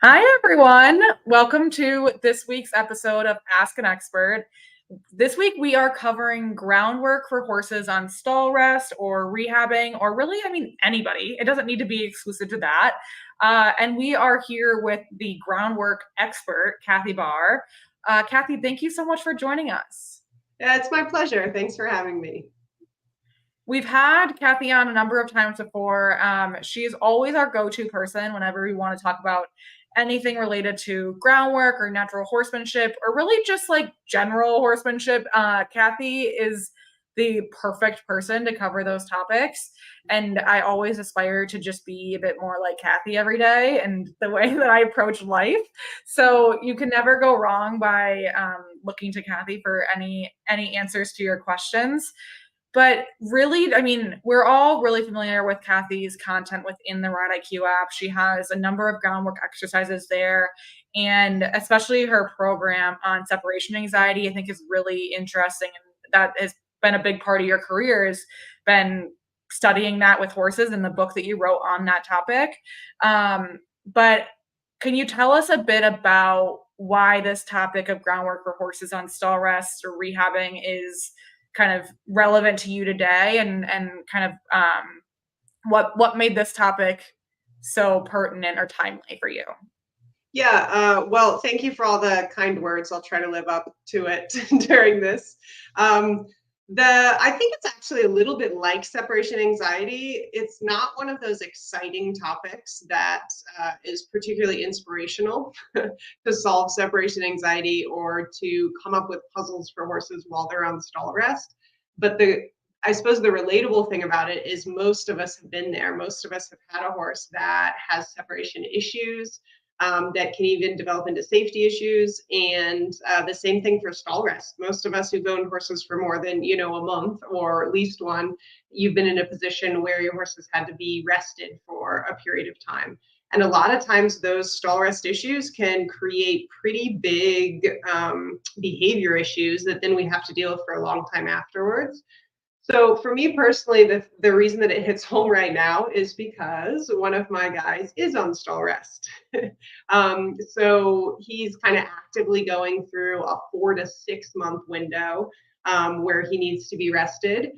Hi, everyone. Welcome to this week's episode of Ask an Expert. This week, we are covering groundwork for horses on stall rest or rehabbing, or really, anybody. It doesn't need to be exclusive to that. And we are here with the groundwork expert, Kathy Baar. Kathy, thank you so much for joining us. Yeah, it's my pleasure. Thanks for having me. We've had Kathy on a number of times before. She's always our go-to person whenever we want to talk about anything related to groundwork or natural horsemanship, or really just like general horsemanship. Kathy is the perfect person to cover those topics. And I always aspire to just be a bit more like Kathy every day and the way that I approach life. So you can never go wrong by looking to Kathy for any answers to your questions. But really, we're all really familiar with Kathy's content within the Ride IQ app. She has a number of groundwork exercises there, and especially her program on separation anxiety, I think is really interesting. And that has been a big part of your career, has been studying that with horses and the book that you wrote on that topic. But can you tell us a bit about why this topic of groundwork for horses on stall rest or rehabbing is kind of relevant to you today, and kind of what made this topic so pertinent or timely for you? Yeah, well, thank you for all the kind words. I'll try to live up to it during this. I think it's actually a little bit like separation anxiety. It's not one of those exciting topics that is particularly inspirational to solve separation anxiety or to come up with puzzles for horses while they're on stall rest. But I suppose the relatable thing about it is most of us have been there. Most of us have had a horse that has separation issues, that can even develop into safety issues. And the same thing for stall rest. Most of us who've owned horses for more than, a month or at least one, you've been in a position where your horse has had to be rested for a period of time. And a lot of times those stall rest issues can create pretty big behavior issues that then we have to deal with for a long time afterwards. So for me personally, the reason that it hits home right now is because one of my guys is on stall rest. So he's kind of actively going through a 4 to 6 month window where he needs to be rested.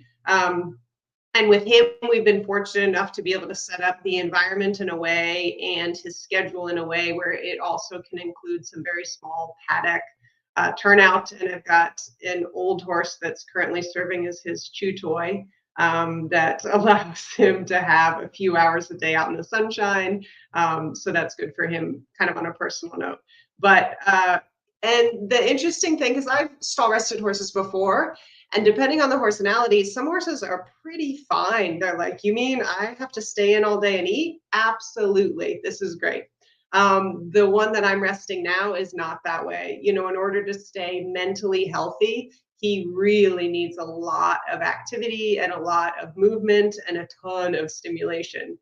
And with him, we've been fortunate enough to be able to set up the environment in a way and his schedule in a way where it also can include some very small paddock turnout. And I've got an old horse that's currently serving as his chew toy that allows him to have a few hours a day out in the sunshine. So that's good for him kind of on a personal note. But and the interesting thing is I've stall rested horses before, and depending on the horsenality, some horses are pretty fine. They're like, you mean I have to stay in all day and eat? Absolutely. This is great. The one that I'm resting now is not that way. In order to stay mentally healthy, he really needs a lot of activity and a lot of movement and a ton of stimulation.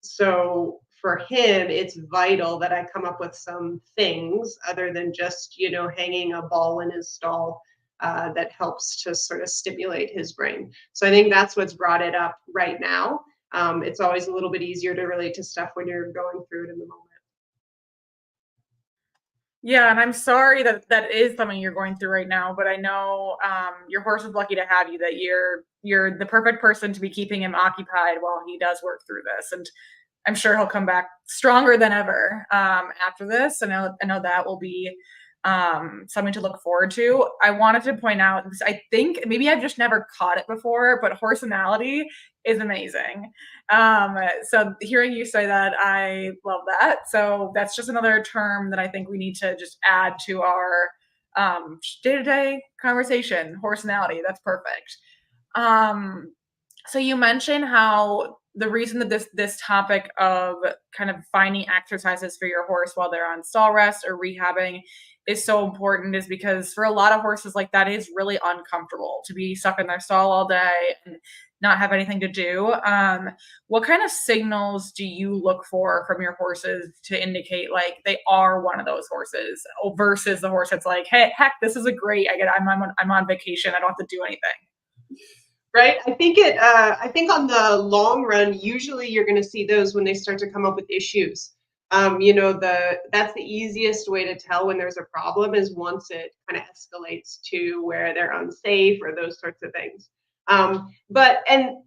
So for him, it's vital that I come up with some things other than just, hanging a ball in his stall that helps to sort of stimulate his brain. So I think that's what's brought it up right now. It's always a little bit easier to relate to stuff when you're going through it in the moment. Yeah, and I'm sorry that that is something you're going through right now, but I know your horse is lucky to have you, that you're the perfect person to be keeping him occupied while he does work through this. And I'm sure he'll come back stronger than ever after this. I know that will be something to look forward to. I wanted to point out, I think maybe I've just never caught it before, but horsenality is amazing. So hearing you say that, I love that. So that's just another term that I think we need to just add to our day-to-day conversation. Horsenality, that's perfect. So you mentioned how the reason that this topic of kind of finding exercises for your horse while they're on stall rest or rehabbing is so important is because for a lot of horses, like, that is really uncomfortable to be stuck in their stall all day and not have anything to do. What kind of signals do you look for from your horses to indicate like they are one of those horses versus the horse that's like, hey, heck, this is I'm on vacation, I don't have to do anything? Right. I think on the long run, usually you're going to see those when they start to come up with issues. That's the easiest way to tell when there's a problem is once it kind of escalates to where they're unsafe or those sorts of things. And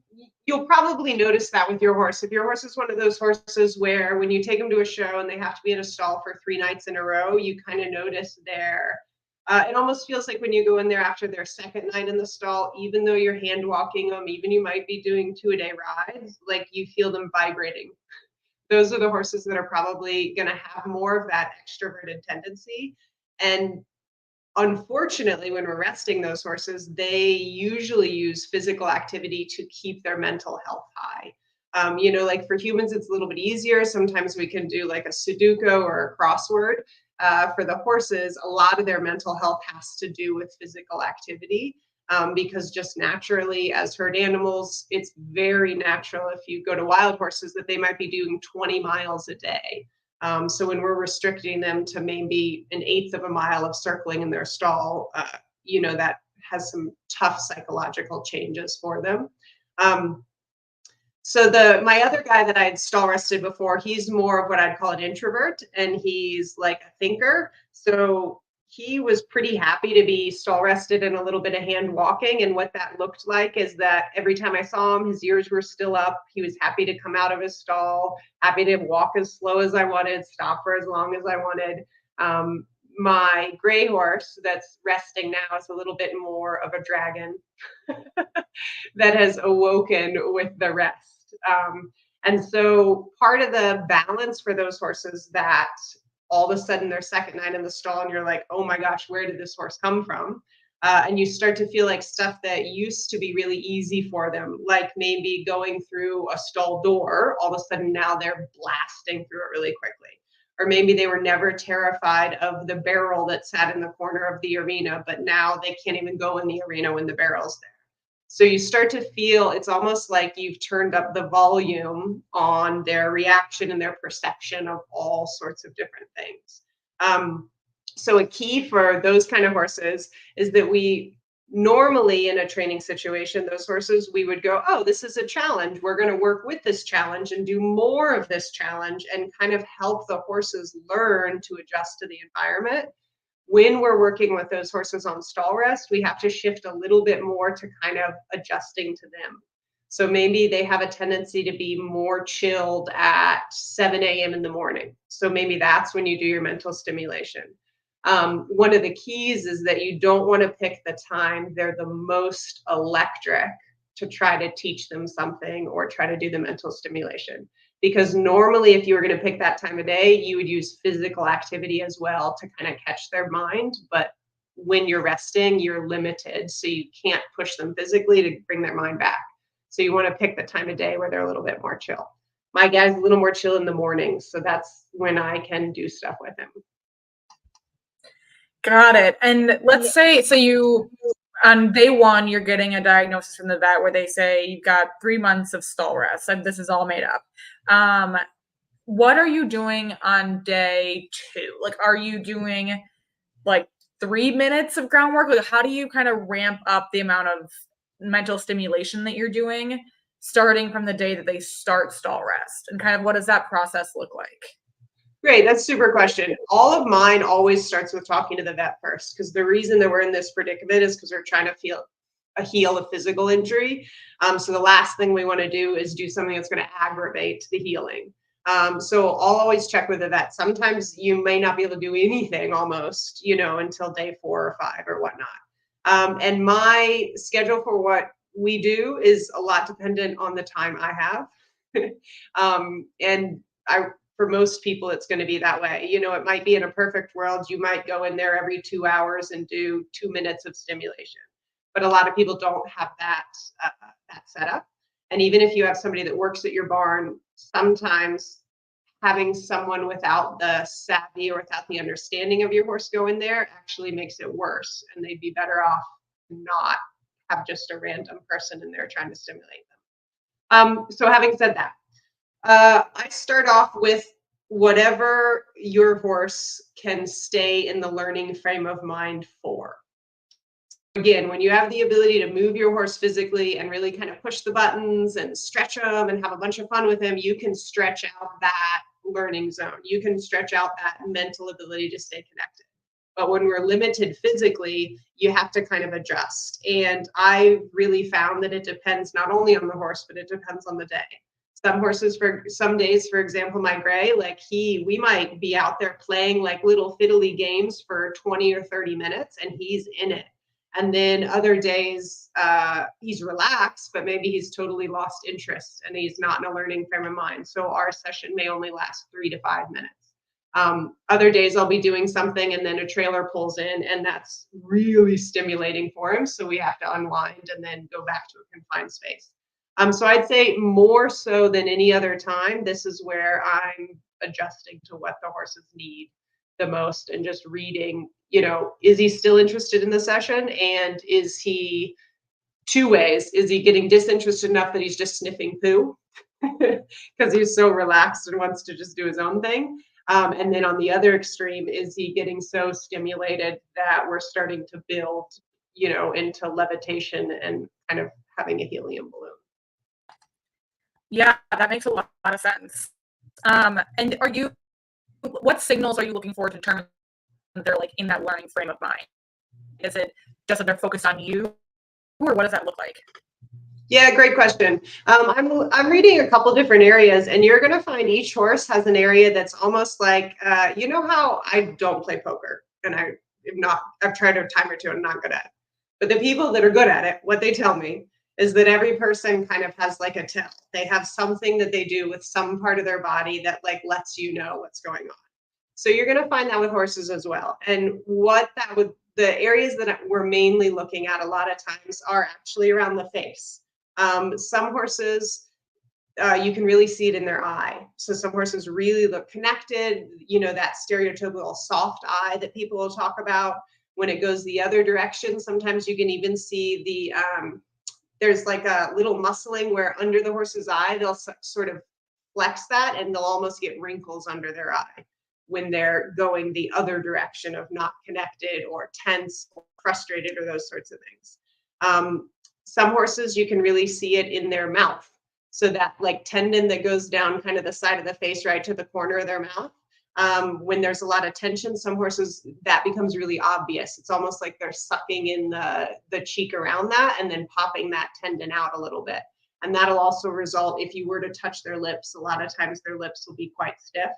you'll probably notice that with your horse. If your horse is one of those horses where when you take them to a show and they have to be in a stall for 3 nights in a row, you kind of notice it almost feels like when you go in there after their second night in the stall, even though you're hand walking them, even you might be doing 2-a-day rides, like you feel them vibrating. Those are the horses that are probably going to have more of that extroverted tendency. And unfortunately, when we're resting those horses, they usually use physical activity to keep their mental health high. Like for humans, it's a little bit easier. Sometimes we can do like a Sudoku or a crossword. For the horses, a lot of their mental health has to do with physical activity. Because just naturally, as herd animals, it's very natural if you go to wild horses that they might be doing 20 miles a day. So when we're restricting them to maybe 1/8 of a mile of circling in their stall, that has some tough psychological changes for them. So my other guy that I had stall rested before, he's more of what I'd call an introvert, and he's like a thinker. So he was pretty happy to be stall rested and a little bit of hand walking. And what that looked like is that every time I saw him, his ears were still up. He was happy to come out of his stall, happy to walk as slow as I wanted, stop for as long as I wanted. My gray horse that's resting now is a little bit more of a dragon that has awoken with the rest. And so part of the balance for those horses that all of a sudden their second night in the stall and you're like, oh my gosh, where did this horse come from? And you start to feel like stuff that used to be really easy for them, like maybe going through a stall door, all of a sudden now they're blasting through it really quickly. Or maybe they were never terrified of the barrel that sat in the corner of the arena, but now they can't even go in the arena when the barrel's there. So you start to feel it's almost like you've turned up the volume on their reaction and their perception of all sorts of different things. So a key for those kind of horses is that we normally in a training situation, those horses, we would go, oh, this is a challenge. We're going to work with this challenge and do more of this challenge and kind of help the horses learn to adjust to the environment. When we're working with those horses on stall rest, we have to shift a little bit more to kind of adjusting to them. So maybe they have a tendency to be more chilled at 7 a.m. in the morning. So maybe that's when you do your mental stimulation. One of the keys is that you don't want to pick the time they're the most electric to try to teach them something or try to do the mental stimulation. Because normally if you were going to pick that time of day, you would use physical activity as well to kind of catch their mind. But when you're resting, you're limited. So you can't push them physically to bring their mind back. So you want to pick the time of day where they're a little bit more chill. My guy's a little more chill in the morning. So that's when I can do stuff with him. Got it. And let's say, so you, on day one, you're getting a diagnosis from the vet where they say you've got 3 months of stall rest. And this is all made up. What are you doing on day 2? Like, are you doing like 3 minutes of groundwork? Like, how do you kind of ramp up the amount of mental stimulation that you're doing starting from the day that they start stall rest? And kind of what does that process look like? Great, that's a super question. All of mine always starts with talking to the vet first, because the reason that we're in this predicament is because we're trying to heal a physical injury. So the last thing we want to do is do something that's going to aggravate the healing. So I'll always check with the vet. Sometimes you may not be able to do anything almost, until day 4 or 5 or whatnot. And my schedule for what we do is a lot dependent on the time I have. For most people, it's going to be that way. It might be in a perfect world, you might go in there every 2 hours and do 2 minutes of stimulation. But a lot of people don't have that setup. And even if you have somebody that works at your barn, sometimes having someone without the savvy or without the understanding of your horse go in there actually makes it worse. And they'd be better off not have just a random person in there trying to stimulate them. So having said that, I start off with whatever your horse can stay in the learning frame of mind for. Again, when you have the ability to move your horse physically and really kind of push the buttons and stretch them and have a bunch of fun with him, you can stretch out that learning zone. You can stretch out that mental ability to stay connected. But when we're limited physically, you have to kind of adjust. And I really found that it depends not only on the horse, but it depends on the day. Some horses, for some days, for example, my gray, like we might be out there playing like little fiddly games for 20 or 30 minutes and he's in it. And then other days he's relaxed, but maybe he's totally lost interest and he's not in a learning frame of mind. So our session may only last 3 to 5 minutes. Other days I'll be doing something and then a trailer pulls in and that's really stimulating for him. So we have to unwind and then go back to a confined space. So I'd say more so than any other time, this is where I'm adjusting to what the horses need the most and just reading, is he still interested in the session? And is he, two ways, is he getting disinterested enough that he's just sniffing poo because he's so relaxed and wants to just do his own thing? And then on the other extreme, is he getting so stimulated that we're starting to build, into levitation and kind of having a helium balloon? Yeah, that makes a lot of sense. And what signals are you looking for to determine that they're like in that learning frame of mind? Is it just that they're focused on you, or what does that look like? Yeah, great question. I'm reading a couple different areas, and you're going to find each horse has an area that's almost like, how I don't play poker, and I've tried a time or two and I'm not good at it. But the people that are good at it, what they tell me is that every person kind of has like a tell. They have something that they do with some part of their body that like lets you know what's going on. So you're going to find that with horses as well. And the areas that we're mainly looking at a lot of times are actually around the face. Some horses, you can really see it in their eye. So some horses really look connected, that stereotypical soft eye that people will talk about. When it goes the other direction, sometimes you can even see there's like a little muscling where under the horse's eye, they'll sort of flex that and they'll almost get wrinkles under their eye when they're going the other direction of not connected or tense or frustrated or those sorts of things. Some horses, you can really see it in their mouth. So that like tendon that goes down kind of the side of the face right to the corner of their mouth. When there's a lot of tension, some horses, that becomes really obvious. It's almost like they're sucking in the cheek around that and then popping that tendon out a little bit. And that'll also result, if you were to touch their lips, a lot of times their lips will be quite stiff.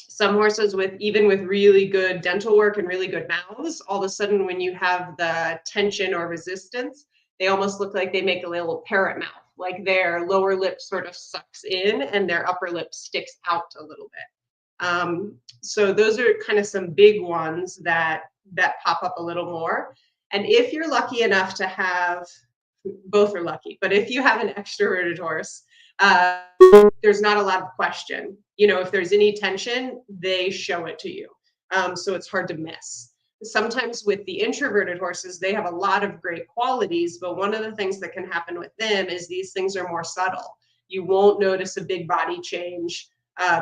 Some horses even with really good dental work and really good mouths, all of a sudden when you have the tension or resistance, they almost look like they make a little parrot mouth, like their lower lip sort of sucks in and their upper lip sticks out a little bit. So those are kind of some big ones that pop up a little more. And if you're lucky enough to have, both are lucky, but if you have an extroverted horse, there's not a lot of question. If there's any tension, they show it to you. So it's hard to miss. Sometimes with the introverted horses, they have a lot of great qualities, but one of the things that can happen with them is these things are more subtle. You won't notice a big body change.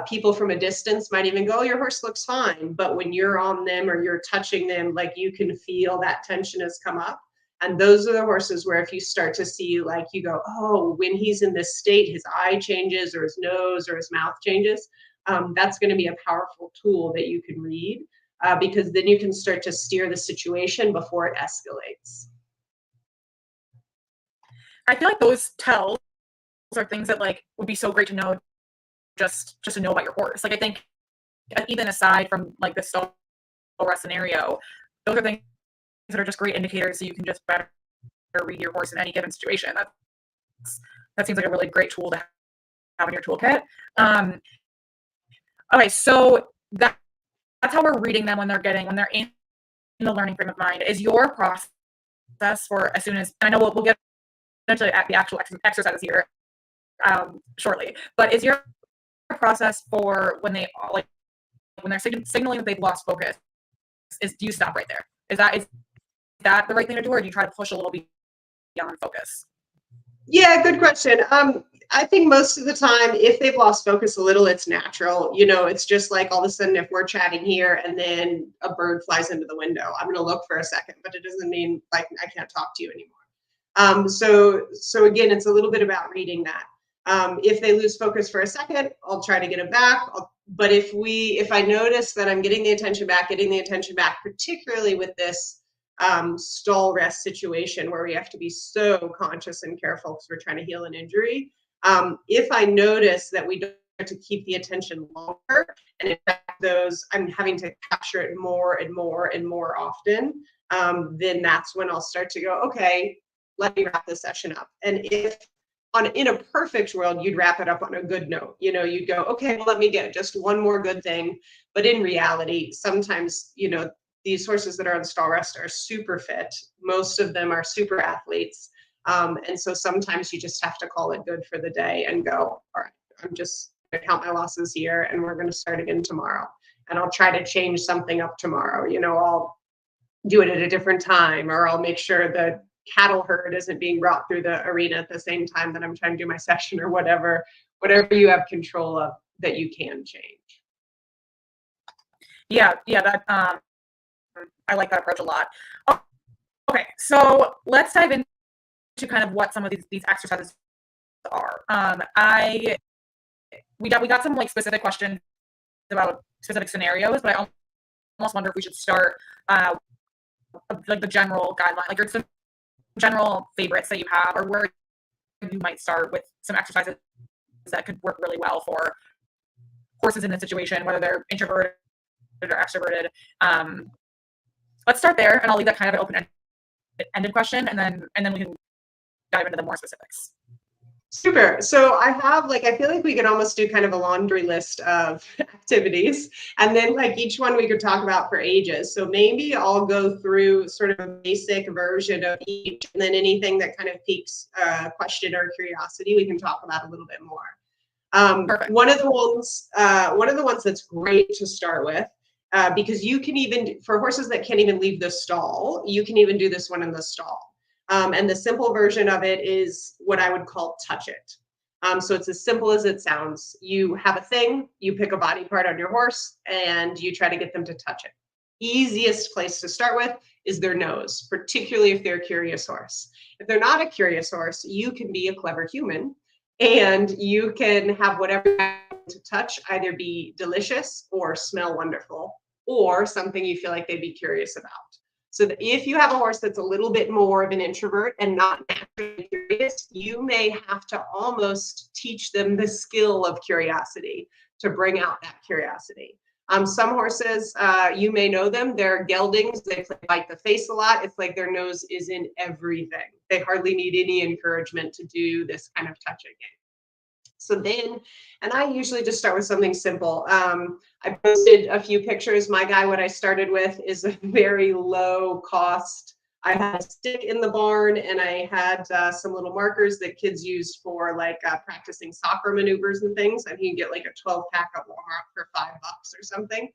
People from a distance might even go, oh, your horse looks fine. But when you're on them or you're touching them, like you can feel that tension has come up. And those are the horses where if you start to see, like you go, oh, when he's in this state, his eye changes or his nose or his mouth changes. That's going to be a powerful tool that you can read because then you can start to steer the situation before it escalates. I feel like those tells are things that like would be so great to know just to know about your horse. Like I think even aside from like the stall rest scenario, those are things that are just great indicators so you can just better read your horse in any given situation. That seems like a really great tool to have in your toolkit. Okay, so that's how we're reading them when they're in the learning frame of mind. Is your process for as soon as, and I know we'll get into the actual exercises here shortly, but is your process for when they're signaling that they've lost focus, do you stop right there? Is that the right thing to do, or do you try to push a little beyond focus? Yeah, good question. I think most of the time, if they've lost focus a little, it's natural. It's just like all of a sudden, if we're chatting here and then a bird flies into the window, I'm going to look for a second, but it doesn't mean like I can't talk to you anymore. So again, it's a little bit about reading that. If they lose focus for a second, I'll try to get it back. But if I notice that I'm getting the attention back, particularly with this stall rest situation where we have to be so conscious and careful because we're trying to heal an injury. If I notice that we don't have to keep the attention longer, and in fact I'm having to capture it more and more and more often, then that's when I'll start to go, okay, let me wrap this session up. And if in a perfect world, you'd wrap it up on a good note. You'd go, okay, well, let me get just one more good thing. But in reality, sometimes, these horses that are on stall rest are super fit. Most of them are super athletes. And so sometimes you just have to call it good for the day and go, all right, I'm just going to count my losses here and we're going to start again tomorrow. And I'll try to change something up tomorrow. I'll do it at a different time, or I'll make sure the cattle herd isn't being brought through the arena at the same time that I'm trying to do my session, or whatever you have control of that you can change. Yeah, that I like that approach a lot. Okay, so let's dive into kind of what some of these exercises are. We got some like specific questions about specific scenarios, but I almost wonder if we should start like the general guideline, like some general favorites that you have, or where you might start with some exercises that could work really well for horses in this situation, whether they're introverted or extroverted. Let's start there, and I'll leave that kind of an open-ended question, and then we can dive into the more specifics. Super. So I feel like we could almost do kind of a laundry list of activities, and then like each one we could talk about for ages. So maybe I'll go through sort of a basic version of each, and then anything that kind of piques question or curiosity, we can talk about a little bit more. One of the ones that's great to start with, because you can even, for horses that can't even leave the stall, you can even do this one in the stall. And the simple version of it is what I would call touch it. So it's as simple as it sounds. You have a thing, you pick a body part on your horse, and you try to get them to touch it. Easiest place to start with is their nose, particularly if they're a curious horse. If they're not a curious horse, you can be a clever human, and you can have whatever you want to touch either be delicious or smell wonderful, or something you feel like they'd be curious about. So that if you have a horse that's a little bit more of an introvert and not naturally curious, you may have to almost teach them the skill of curiosity to bring out that curiosity. Some horses, you may know them, they're geldings. They bite the face a lot. It's like their nose is in everything. They hardly need any encouragement to do this kind of touching game. So then, and I usually just start with something simple. I posted a few pictures. My guy, what I started with is a very low cost. I had a stick in the barn, and I had some little markers that kids use for like practicing soccer maneuvers and things. And you can get like a 12-pack at Walmart for $5 or something,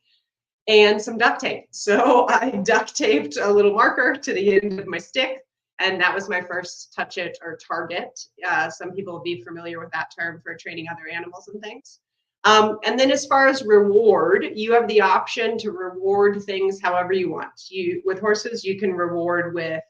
and some duct tape. So I duct taped a little marker to the end of my stick. And that was my first touch it or target. Some people will be familiar with that term for training other animals and things. And then as far as reward, you have the option to reward things however you want. With horses, you can reward with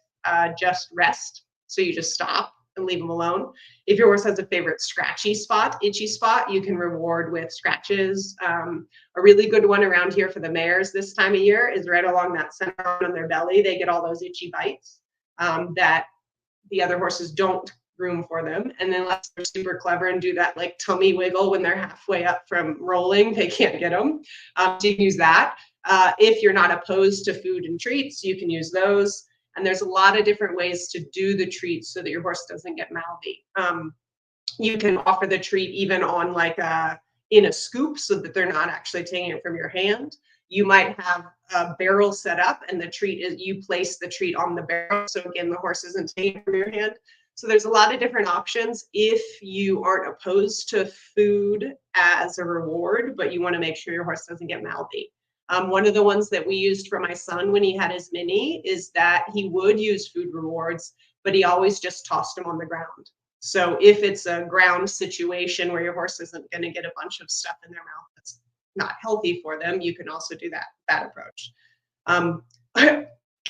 just rest. So you just stop and leave them alone. If your horse has a favorite scratchy spot, itchy spot, you can reward with scratches. A really good one around here for the mares this time of year is right along that center on their belly. They get all those itchy bites that the other horses don't groom for them. And then unless they're super clever and do that like tummy wiggle when they're halfway up from rolling, they can't get them. So you can use that. If you're not opposed to food and treats, you can use those. And there's a lot of different ways to do the treats so that your horse doesn't get mouthy. You can offer the treat even on like in a scoop so that they're not actually taking it from your hand. You might have a barrel set up, and the treat is, you place the treat on the barrel. So again, the horse isn't taking it from your hand. So there's a lot of different options if you aren't opposed to food as a reward, but you want to make sure your horse doesn't get mouthy. One of the ones that we used for my son when he had his mini is that he would use food rewards, but he always just tossed them on the ground. So if it's a ground situation where your horse isn't going to get a bunch of stuff in their mouth that's not healthy for them, you can also do that approach.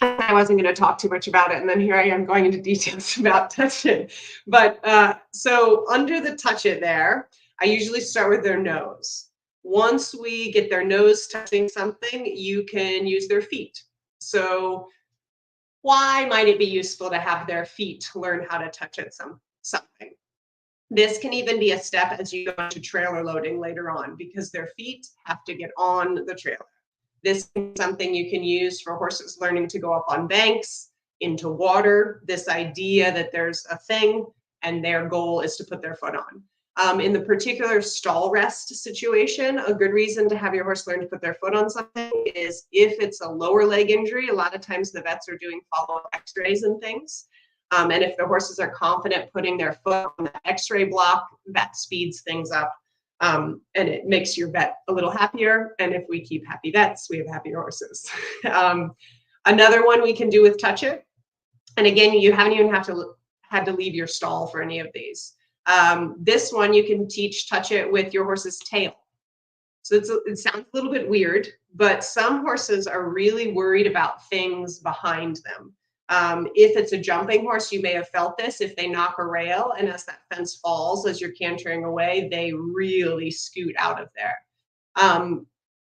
I wasn't going to talk too much about it, and then here I am going into details about touch it. But so under the touch it there, I usually start with their nose. Once we get their nose touching something, you can use their feet. So why might it be useful to have their feet learn how to touch it something? This can even be a step as you go into trailer loading later on, because their feet have to get on the trailer. This is something you can use for horses learning to go up on banks, into water, this idea that there's a thing and their goal is to put their foot on. In the particular stall rest situation, a good reason to have your horse learn to put their foot on something is if it's a lower leg injury. A lot of times the vets are doing follow-up x-rays and things. And if the horses are confident putting their foot on the x-ray block, that speeds things up. And it makes your vet a little happier. And if we keep happy vets, we have happier horses. Another one we can do with touch it. And again, you haven't even had to leave your stall for any of these. This one you can teach touch it with your horse's tail. So it sounds a little bit weird, but some horses are really worried about things behind them. If it's a jumping horse, you may have felt this. If they knock a rail and as that fence falls, as you're cantering away, they really scoot out of there.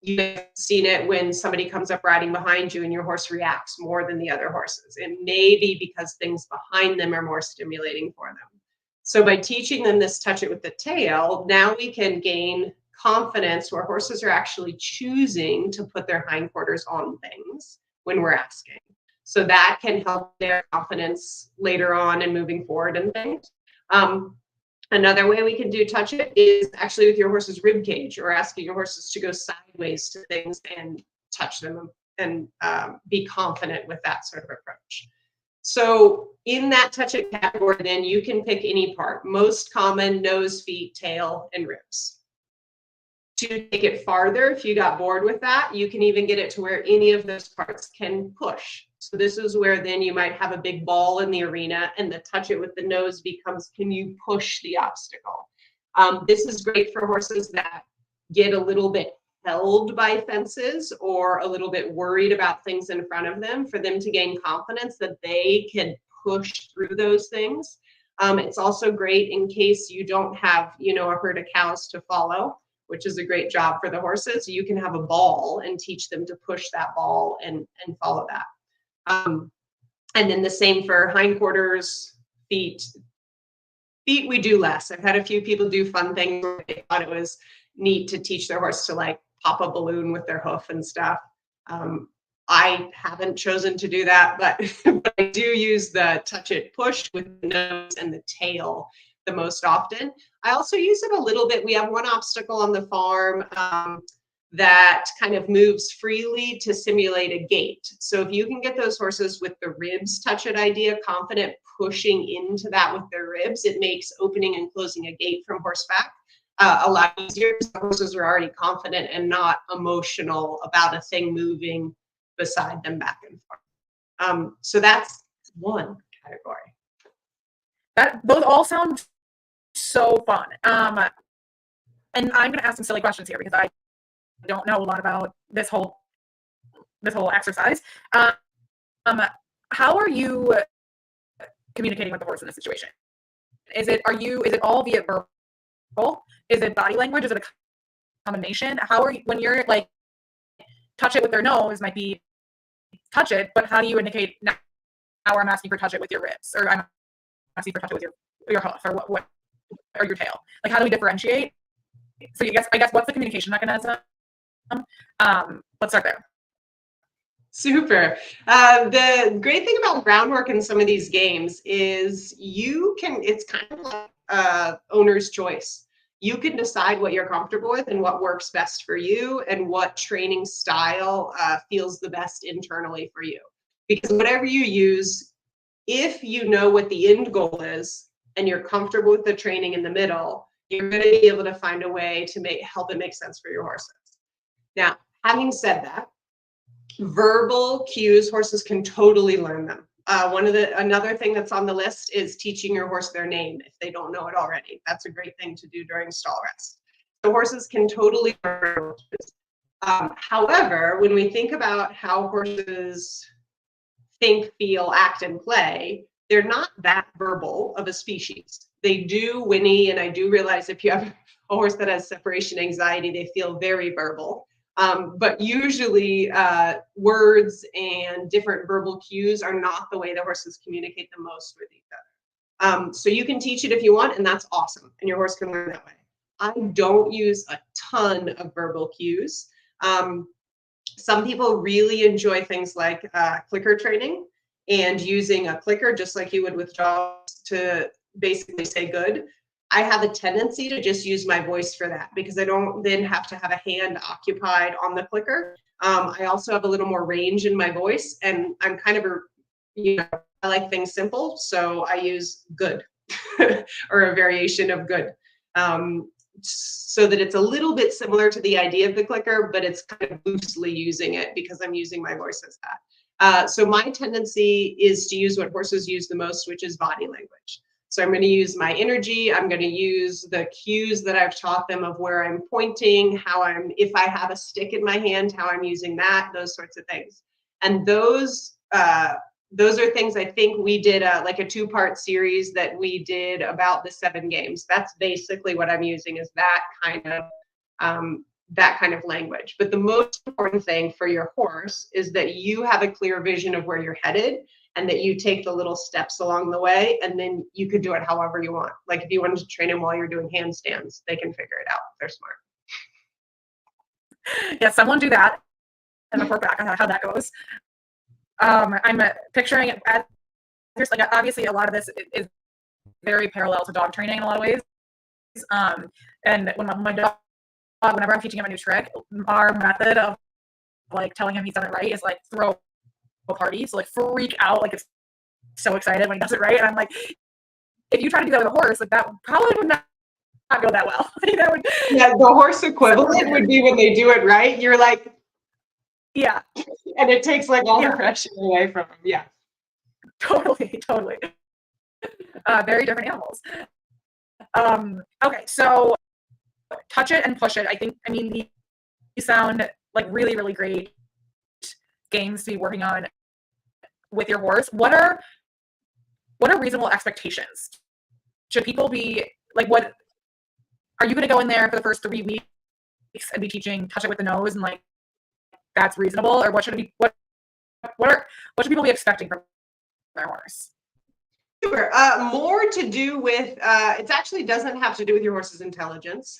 You may have seen it when somebody comes up riding behind you and your horse reacts more than the other horses. It may be because things behind them are more stimulating for them. So by teaching them this touch it with the tail, now we can gain confidence where horses are actually choosing to put their hindquarters on things when we're asking. So that can help their confidence later on and moving forward and things. Another way we can do touch it is actually with your horse's rib cage, or asking your horses to go sideways to things and touch them and be confident with that sort of approach. So in that touch it category, then you can pick any part. Most common: nose, feet, tail, and ribs. To take it farther, if you got bored with that, you can even get it to where any of those parts can push. So this is where then you might have a big ball in the arena and the touch it with the nose becomes, can you push the obstacle? This is great for horses that get a little bit held by fences or a little bit worried about things in front of them, for them to gain confidence that they can push through those things. It's also great in case you don't have, a herd of cows to follow, which is a great job for the horses. You can have a ball and teach them to push that ball and follow that. And then the same for hindquarters, feet. Feet we do less. I've had a few people do fun things where they thought it was neat to teach their horse to like pop a balloon with their hoof and stuff. I haven't chosen to do that, but I do use the touch it push with the nose and the tail the most often. I also use it a little bit. We have one obstacle on the farm that kind of moves freely to simulate a gate. So if you can get those horses with the ribs touch it idea, confident pushing into that with their ribs, it makes opening and closing a gate from horseback a lot easier, because the horses are already confident and not emotional about a thing moving beside them back and forth. So that's one category. Those all sound so fun. And I'm going to ask some silly questions here because I don't know a lot about this whole exercise. How are you communicating with the horse in this situation? Is it all via verbal? Is it body language? Is it a combination? How are you, when you're like touch it with their nose might be touch it, but how do you indicate now I'm asking for touch it with your ribs, or I'm asking for touch it with your hoof, or what or your tail? Like, how do we differentiate? So I guess what's the communication mechanism? Let's start there. Super. The great thing about groundwork in some of these games is it's kind of like owner's choice. You can decide what you're comfortable with and what works best for you and what training style feels the best internally for you. Because whatever you use, if you know what the end goal is and you're comfortable with the training in the middle, you're going to be able to find a way to help it make sense for your horses. Now, having said that, verbal cues, horses can totally learn them. Another thing that's on the list is teaching your horse their name if they don't know it already. That's a great thing to do during stall rest. So horses can totally learn. However, when we think about how horses think, feel, act, and play, they're not that verbal of a species. They do whinny, and I do realize if you have a horse that has separation anxiety, they feel very verbal. But usually words and different verbal cues are not the way the horses communicate the most with each other. So you can teach it if you want, and that's awesome, and your horse can learn that way. I don't use a ton of verbal cues. Some people really enjoy things like clicker training and using a clicker just like you would with jaws to basically say good. I have a tendency to just use my voice for that because I don't then have to have a hand occupied on the clicker. I also have a little more range in my voice, and I'm kind of I like things simple, so I use good or a variation of good. So that it's a little bit similar to the idea of the clicker, but it's kind of loosely using it because I'm using my voice as that. So my tendency is to use what horses use the most, which is body language. So I'm going to use my energy. I'm going to use the cues that I've taught them of where I'm pointing, if I have a stick in my hand, how I'm using that, those sorts of things. And those are things I think we did like a 2-part series that we did about the 7 games. That's basically what I'm using, is that kind of language. But the most important thing for your horse is that you have a clear vision of where you're headed, and that you take the little steps along the way, and then you could do it however you want. Like if you wanted to train them while you're doing handstands, they can figure it out. They're smart. Yeah, someone do that and report back on how that goes. I'm picturing it as, there's like obviously a lot of this is very parallel to dog training in a lot of ways. And when my dog, whenever I'm teaching him a new trick, our method of like telling him he's done it right is like throw a party, so like freak out, like it's so excited when he does it right. And I'm like, if you try to do that with a horse, like that probably would not go that well. That would, yeah, the horse equivalent would be when they do it right. You're like, yeah, and it takes like all the pressure away from them. Yeah, totally. Very different animals. Okay, so touch it and push it. I mean, these sound like really, really great games to be working on with your horse. What are reasonable expectations? Should people be like, what are you going to go in there for the first 3 weeks and be teaching touch it with the nose, and like that's reasonable, or what should it be? What should people be expecting from their horse? Sure. More to do with, it actually doesn't have to do with your horse's intelligence.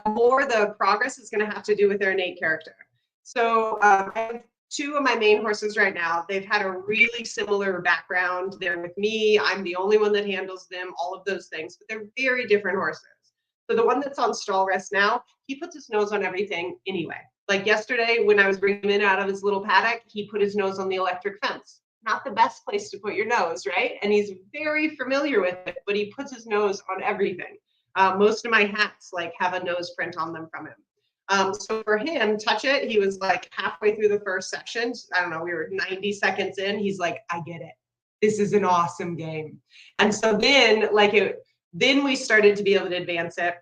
More the progress is going to have to do with their innate character. So I have 2 of my main horses right now. They've had a really similar background. They're with me. I'm the only one that handles them, all of those things, but they're very different horses. So the one that's on stall rest now, he puts his nose on everything anyway. Like yesterday when I was bringing him in out of his little paddock, he put his nose on the electric fence. Not the best place to put your nose, right? And he's very familiar with it, but he puts his nose on everything. Most of my hats like have a nose print on them from him. So for him, touch it, he was like halfway through the first session. I don't know, we were 90 seconds in. He's like, I get it. This is an awesome game. And so then then we started to be able to advance it,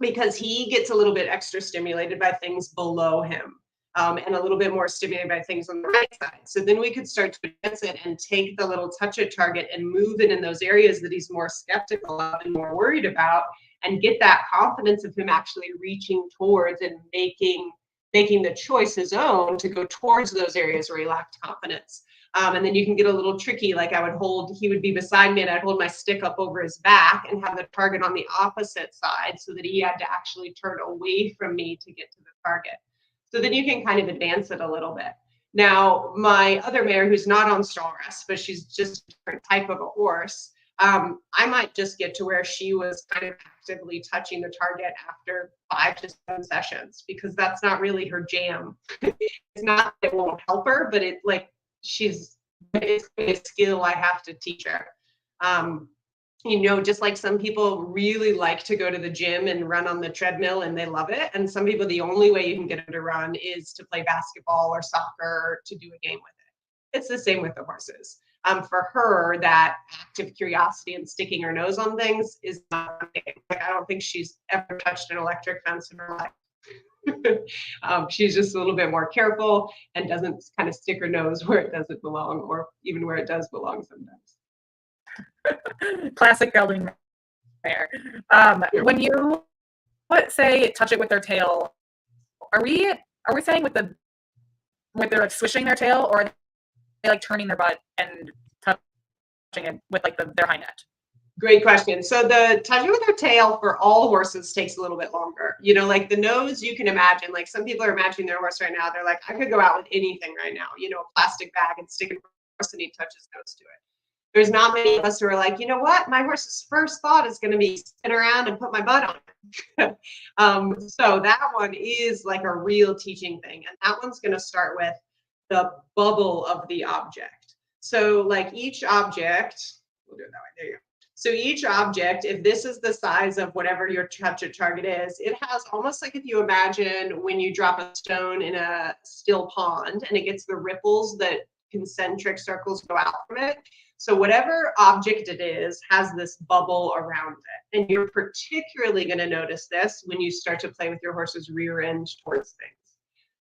because he gets a little bit extra stimulated by things below him. And a little bit more stimulated by things on the right side. So then we could start to advance it and take the little touch it target and move it in those areas that he's more skeptical of and more worried about, and get that confidence of him actually reaching towards and making the choice his own to go towards those areas where he lacked confidence. And then you can get a little tricky, like he would be beside me and I'd hold my stick up over his back and have the target on the opposite side so that he had to actually turn away from me to get to the target. So then you can kind of advance it a little bit. Now, my other mare, who's not on stall rest, but she's just a different type of a horse, I might just get to where she was kind of actively touching the target after 5 to 7 sessions, because that's not really her jam. It's not that it won't help her, but it's a skill I have to teach her. Just like some people really like to go to the gym and run on the treadmill and they love it. And some people, the only way you can get them to run is to play basketball or soccer or to do a game with it. It's the same with the horses. For her, that active curiosity and sticking her nose on things is not a thing. Like, I don't think she's ever touched an electric fence in her life. She's just a little bit more careful and doesn't kind of stick her nose where it doesn't belong, or even where it does belong sometimes. Classic gelding mare. When you say touch it with their tail, are we saying with they're like swishing their tail, or are they like turning their butt and touching it with like their hind neck? Great question. So the touching with their tail for all horses takes a little bit longer. You know, like the nose, you can imagine, like some people are imagining their horse right now. They're like, I could go out with anything right now, you know, a plastic bag and stick it in the horse and he touches nose to it. There's not many of us who are like, you know what, my horse's first thought is going to be spin around and put my butt on it. So that one is like a real teaching thing. And that one's going to start with the bubble of the object. So like each object, we'll do it that way. There you go. So each object, if this is the size of whatever your touch it target is, it has almost like if you imagine when you drop a stone in a still pond and it gets the ripples that concentric circles go out from it. So whatever object it is has this bubble around it. And you're particularly going to notice this when you start to play with your horse's rear end towards things.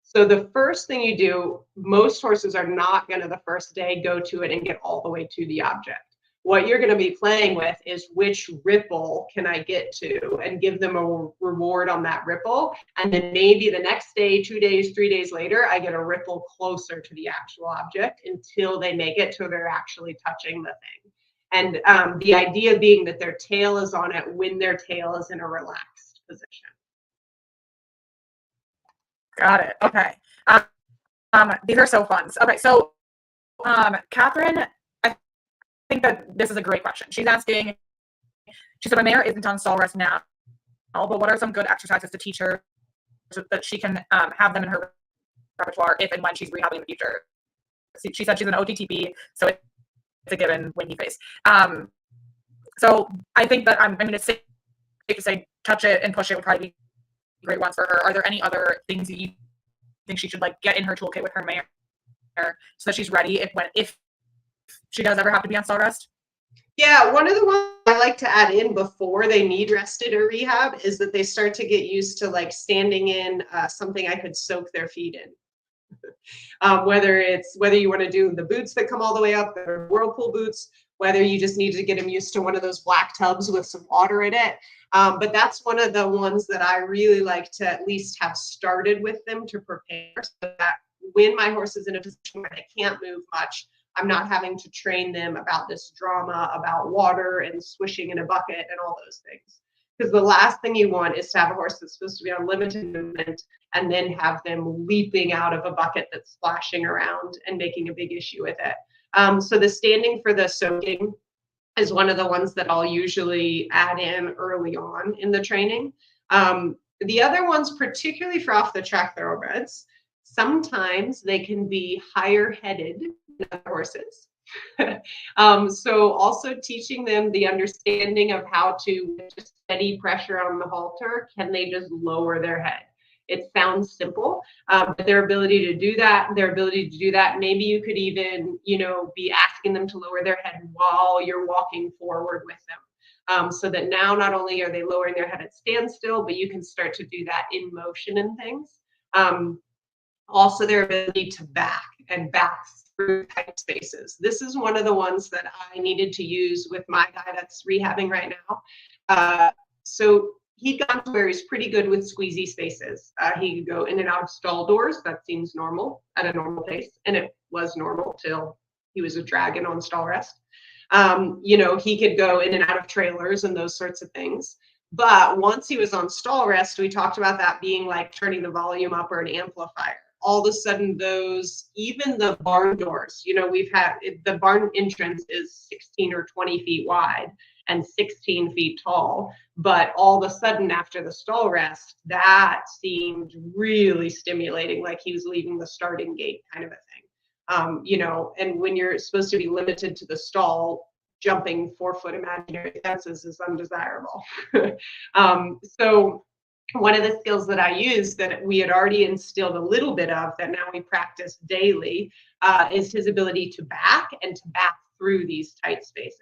So the first thing you do, most horses are not going to the first day go to it and get all the way to the object. What you're going to be playing with is which ripple can I get to and give them a reward on that ripple. And then maybe the next day, 2 days, 3 days later, I get a ripple closer to the actual object until they make it to they're actually touching the thing. And the idea being that their tail is on it when their tail is in a relaxed position. Got it. Okay. These are so fun. Okay. So, Catherine, I think that this is a great question. She's asking, she said, my mare isn't on stall rest now, but what are some good exercises to teach her so that she can have them in her repertoire if and when she's rehabbing in the future? She said she's an OTTP, so it's a given when you face. So I think that it's safe to say touch it and push it would probably be great ones for her. Are there any other things that you think she should like get in her toolkit with her mare so that she's ready if she does ever have to be on stall rest? Yeah, one of the ones I like to add in before they need rested or rehab is that they start to get used to like standing in something I could soak their feet in. Whether you want to do the boots that come all the way up, the whirlpool boots, whether you just need to get them used to one of those black tubs with some water in it. But that's one of the ones that I really like to at least have started with them to prepare so that when my horse is in a position where they can't move much, I'm not having to train them about this drama about water and swishing in a bucket and all those things. Because the last thing you want is to have a horse that's supposed to be on limited movement and then have them leaping out of a bucket that's splashing around and making a big issue with it. So the standing for the soaking is one of the ones that I'll usually add in early on in the training. The other ones, particularly for off the track thoroughbreds, sometimes they can be higher headed than other horses. So also teaching them the understanding of how to just steady pressure on the halter, can they just lower their head? It sounds simple, but their ability to do that, maybe you could even, be asking them to lower their head while you're walking forward with them. So that now not only are they lowering their head at standstill, but you can start to do that in motion and things. Also their ability to back through tight spaces. This is one of the ones that I needed to use with my guy that's rehabbing right now. So he'd gone to where he's pretty good with squeezy spaces. He could go in and out of stall doors. That seems normal at a normal pace. And it was normal till he was a dragon on stall rest. He could go in and out of trailers and those sorts of things. But once he was on stall rest, we talked about that being like turning the volume up or an amplifier. All of a sudden even the barn doors, the barn entrance is 16 or 20 feet wide and 16 feet tall. But all of a sudden after the stall rest, that seemed really stimulating, like he was leaving the starting gate kind of a thing. And when you're supposed to be limited to the stall, jumping 4-foot imaginary fences is undesirable. So one of the skills that I used that we had already instilled a little bit of that now we practice daily is his ability to back and to back through these tight spaces.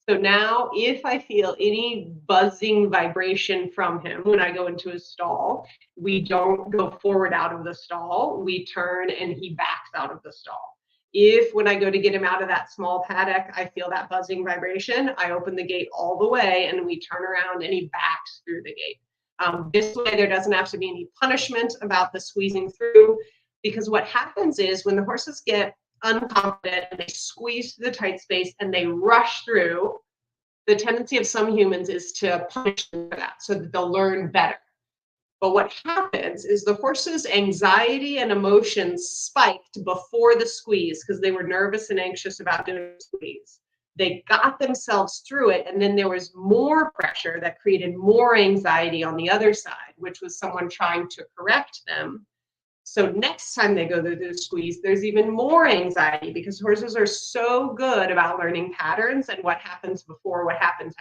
So now if I feel any buzzing vibration from him when I go into his stall, we don't go forward out of the stall, we turn and he backs out of the stall. If when I go to get him out of that small paddock, I feel that buzzing vibration, I open the gate all the way and we turn around and he backs through the gate. This way there doesn't have to be any punishment about the squeezing through, because what happens is when the horses get unconfident and they squeeze through the tight space and they rush through, the tendency of some humans is to punish them for that so that they'll learn better. But what happens is the horse's anxiety and emotions spiked before the squeeze because they were nervous and anxious about doing the squeeze. They got themselves through it, and then there was more pressure that created more anxiety on the other side, which was someone trying to correct them. So next time they go through the squeeze, there's even more anxiety because horses are so good about learning patterns and what happens before what happens.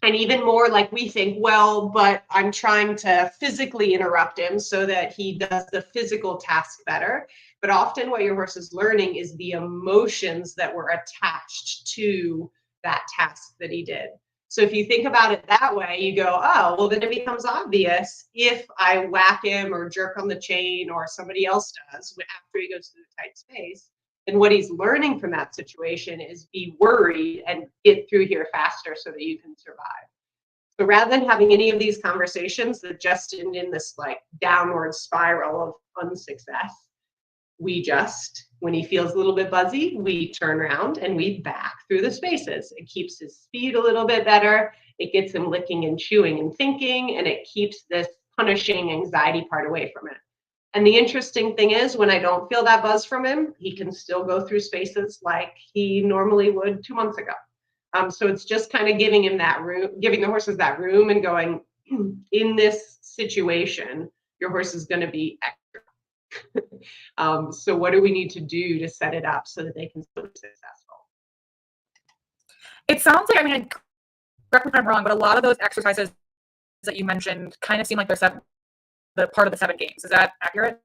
And even more like we think, well, but I'm trying to physically interrupt him so that he does the physical task better. But often what your horse is learning is the emotions that were attached to that task that he did. So if you think about it that way, you go, oh, well, then it becomes obvious if I whack him or jerk on the chain or somebody else does after he goes through the tight space. And what he's learning from that situation is be worried and get through here faster so that you can survive. So rather than having any of these conversations that just end in this like downward spiral of unsuccess, we just, when he feels a little bit buzzy, we turn around and we back through the spaces. It keeps his speed a little bit better. It gets him licking and chewing and thinking, and it keeps this punishing anxiety part away from it. And the interesting thing is when I don't feel that buzz from him, he can still go through spaces like he normally would 2 months ago. So it's just kind of giving him that room, giving the horses that room and going, in this situation, your horse is going to be extra. So what do we need to do to set it up so that they can still be successful? It sounds like, I mean, correct me if I'm wrong, but a lot of those exercises that you mentioned kind of seem like they're the part of the 7 games. Is that accurate?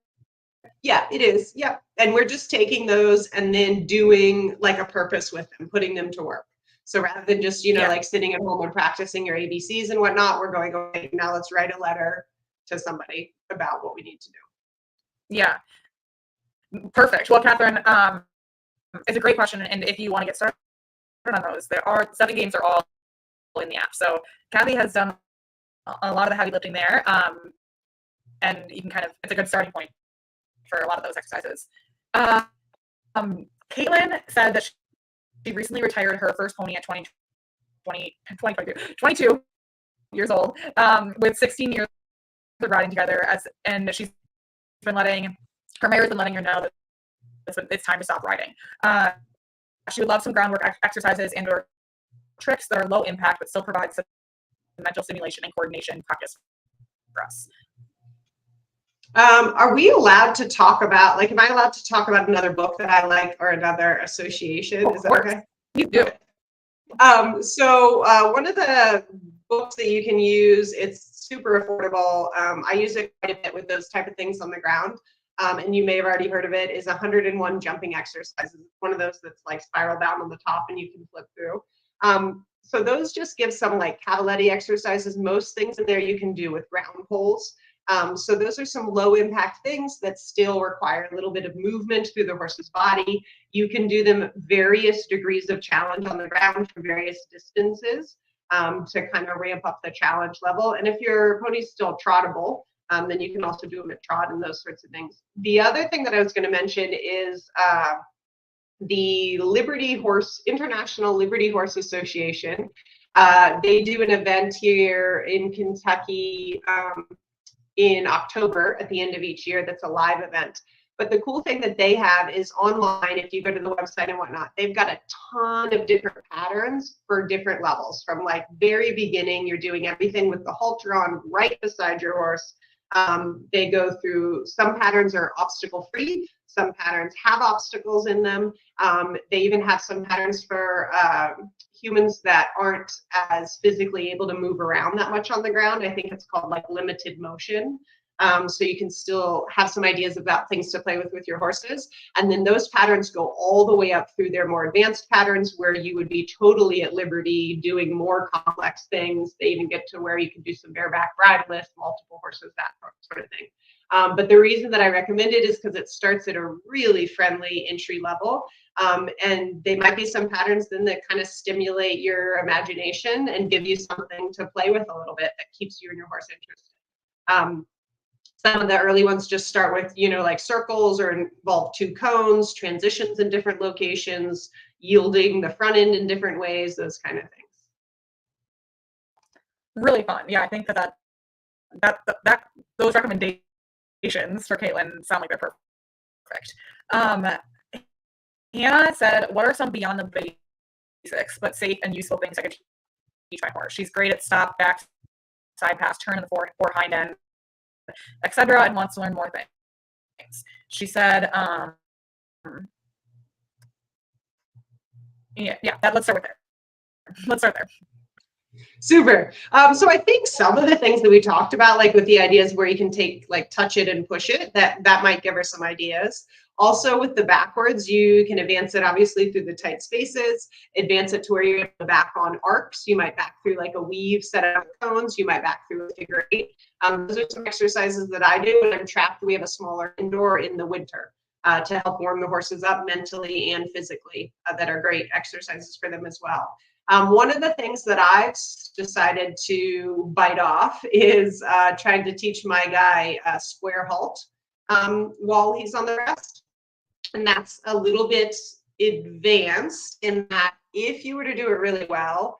Yeah, it is. Yeah. And we're just taking those and then doing like a purpose with them, putting them to work. So rather than just, like sitting at home and practicing your ABCs and whatnot, we're going, okay, now let's write a letter to somebody about what we need to do. Yeah. Perfect. Well, Catherine, it's a great question. And if you want to get started on those, there are 7 games are all in the app. So Kathy has done a lot of the heavy lifting there. And you can it's a good starting point for a lot of those exercises. Caitlin said that she recently retired her first pony at 22 years old, with 16 years of riding together, and she's been letting her mayor's been letting her know that it's time to stop riding. She would love some groundwork exercises and or tricks that are low impact but still provide some mental stimulation and coordination practice for us. Are we allowed to talk about, am I allowed to talk about another book that I like or another association? Is that okay? You do. So one of the books that you can use, it's super affordable. I use it quite a bit with those type of things on the ground. And you may have already heard of it, is 101 jumping exercises. One of those that's like spiral down on the top and you can flip through. So those just give some like cavaletti exercises. Most things in there you can do with ground poles. So those are some low impact things that still require a little bit of movement through the horse's body. You can do them various degrees of challenge on the ground for various distances to kind of ramp up the challenge level. And if your pony's still trottable, then you can also do them at trot and those sorts of things. The other thing that I was going to mention is the International Liberty Horse Association. They do an event here in Kentucky in October at the end of each year. That's a live event. But the cool thing that they have is online, if you go to the website and whatnot, they've got a ton of different patterns for different levels. From like very beginning, you're doing everything with the halter on right beside your horse. They go through, some patterns are obstacle free, some patterns have obstacles in them. They even have some patterns for humans that aren't as physically able to move around that much on the ground. I think it's called like limited motion. so you can still have some ideas about things to play with your horses. And then those patterns go all the way up through their more advanced patterns where you would be totally at liberty doing more complex things. They even get to where you can do some bareback bridle lift, multiple horses, that sort of thing. But the reason that I recommend it is because it starts at a really friendly entry level. And they might be some patterns then that kind of stimulate your imagination and give you something to play with a little bit that keeps you and your horse interested. Some of the early ones just start with, like circles or involve 2 cones, transitions in different locations, yielding the front end in different ways, those kind of things. Really fun. Yeah, I think that those recommendations for Caitlin sound like they're perfect. Hannah said, what are some beyond the basics but safe and useful things I could teach my horse? She's great at stop, back, side pass, turn in the fore hind end, etc., and wants to learn more things. She said, let's start with there. Let's start there. Super. So I think some of the things that we talked about, like with the ideas where you can take, like, touch it and push it, that might give her some ideas. Also with the backwards, you can advance it obviously through the tight spaces, advance it to where you're back on arcs. You might back through like a weave set of cones. You might back through a figure 8. Those are some exercises that I do when I'm trapped. We have a smaller indoor in the winter to help warm the horses up mentally and physically, that are great exercises for them as well. One of the things that I've decided to bite off is trying to teach my guy a square halt while he's on the rest. And that's a little bit advanced in that if you were to do it really well,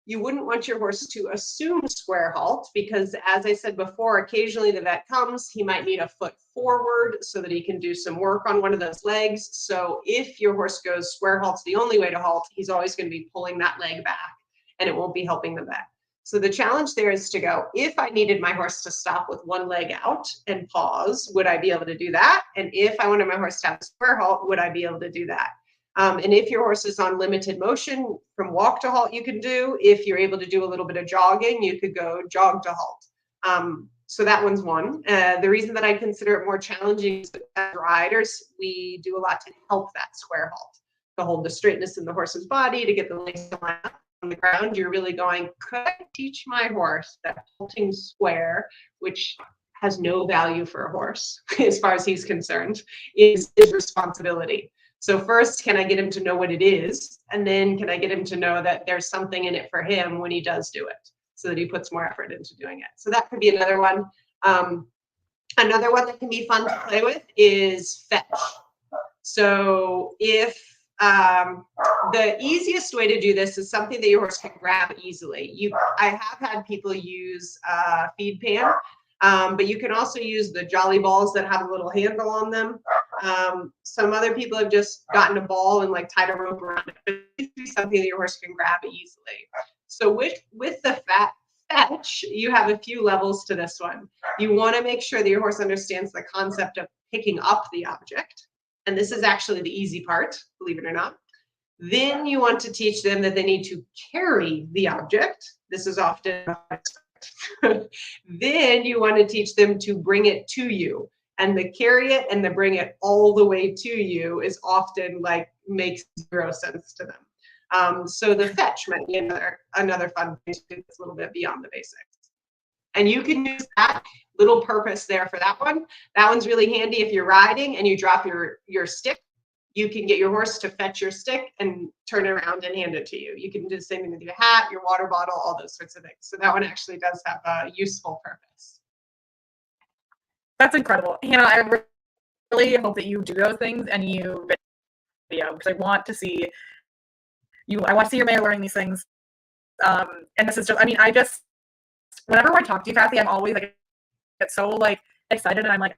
you wouldn't want your horse to assume square halt because, as I said before, occasionally the vet comes, he might need a foot forward so that he can do some work on one of those legs. So if your horse goes square halt's the only way to halt, he's always going to be pulling that leg back and it won't be helping the vet. So the challenge there is to go, if I needed my horse to stop with one leg out and pause, would I be able to do that? And if I wanted my horse to have a square halt, would I be able to do that? And if your horse is on limited motion, from walk to halt you can do. If you're able to do a little bit of jogging, you could go jog to halt. So that one's one. The reason that I consider it more challenging is that as riders, we do a lot to help that square halt, to hold the straightness in the horse's body, to get the legs to line up on the ground. You're really going, could I teach my horse that halting square, which has no value for a horse as far as he's concerned, is his responsibility. So first, can I get him to know what it is? And then can I get him to know that there's something in it for him when he does do it, so that he puts more effort into doing it? So that could be another one. Another one that can be fun to play with is fetch. So if the easiest way to do this is something that your horse can grab easily. I have had people use a feed pan, but you can also use the jolly balls that have a little handle on them. Some other people have just gotten a ball and like tied a rope around it. But it's something that your horse can grab easily. So with the fetch, you have a few levels to this one. You want to make sure that your horse understands the concept of picking up the object. And this is actually the easy part, believe it or not. Then you want to teach them that they need to carry the object. This is often then you want to teach them to bring it to you. And the carry it and the bring it all the way to you is often like makes zero sense to them. So the fetch might be another fun thing to do that's a little bit beyond the basics. And you can use that little purpose there for that one. That one's really handy if you're riding and you drop your stick. You can get your horse to fetch your stick and turn it around and hand it to you. You can do the same thing with your hat, your water bottle, all those sorts of things. So that one actually does have a useful purpose. That's incredible. Hannah, I really hope that you do those things and you video, because I want to see you. I want to see your mare learning these things. And this is just, whenever I talk to you, Kathy, I'm always like, get so like excited, and I'm like,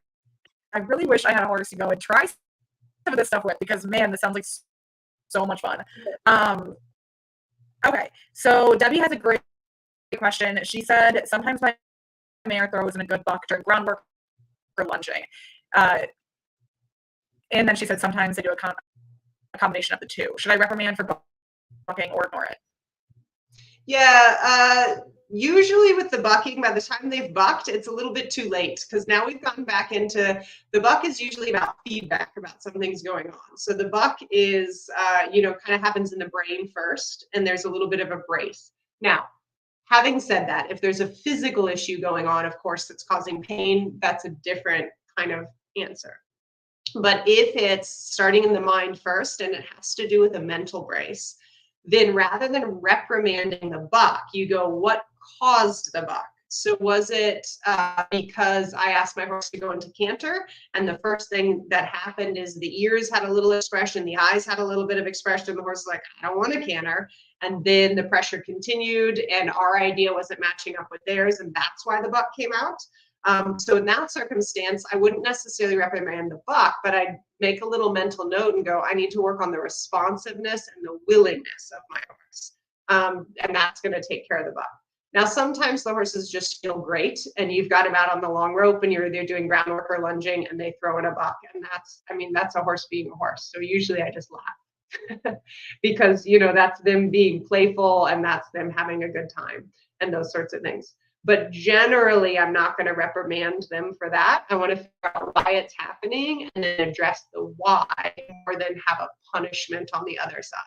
I really wish I had a horse to go and try some of this stuff with, because man, this sounds like so much fun. Okay, so Debbie has a great question. She said, sometimes my mare throws in a good buck during groundwork or lunging. And then she said, sometimes they do a combination of the two. Should I reprimand for bucking or ignore it? Yeah, usually with the bucking, by the time they've bucked, it's a little bit too late because now we've gotten back into the buck is usually about feedback about something's going on. So the buck is, kind of happens in the brain first, and there's a little bit of a brace. Now, having said that, if there's a physical issue going on, of course, that's causing pain, that's a different kind of answer. But if it's starting in the mind first and it has to do with a mental brace, then rather than reprimanding the buck, you go, what caused the buck? So was it because I asked my horse to go into canter, and the first thing that happened is the ears had a little expression, the eyes had a little bit of expression, the horse was like, I don't want to canter. And then the pressure continued and our idea wasn't matching up with theirs, and that's why the buck came out. So in that circumstance, I wouldn't necessarily reprimand the buck, but I'd make a little mental note and go, I need to work on the responsiveness and the willingness of my horse. And that's going to take care of the buck. Now, sometimes the horses just feel great and you've got them out on the long rope and you're either doing groundwork or lunging and they throw in a buck. And that's a horse being a horse. So usually I just laugh because, that's them being playful and that's them having a good time and those sorts of things. But generally, I'm not going to reprimand them for that. I want to figure out why it's happening and then address the why more than have a punishment on the other side.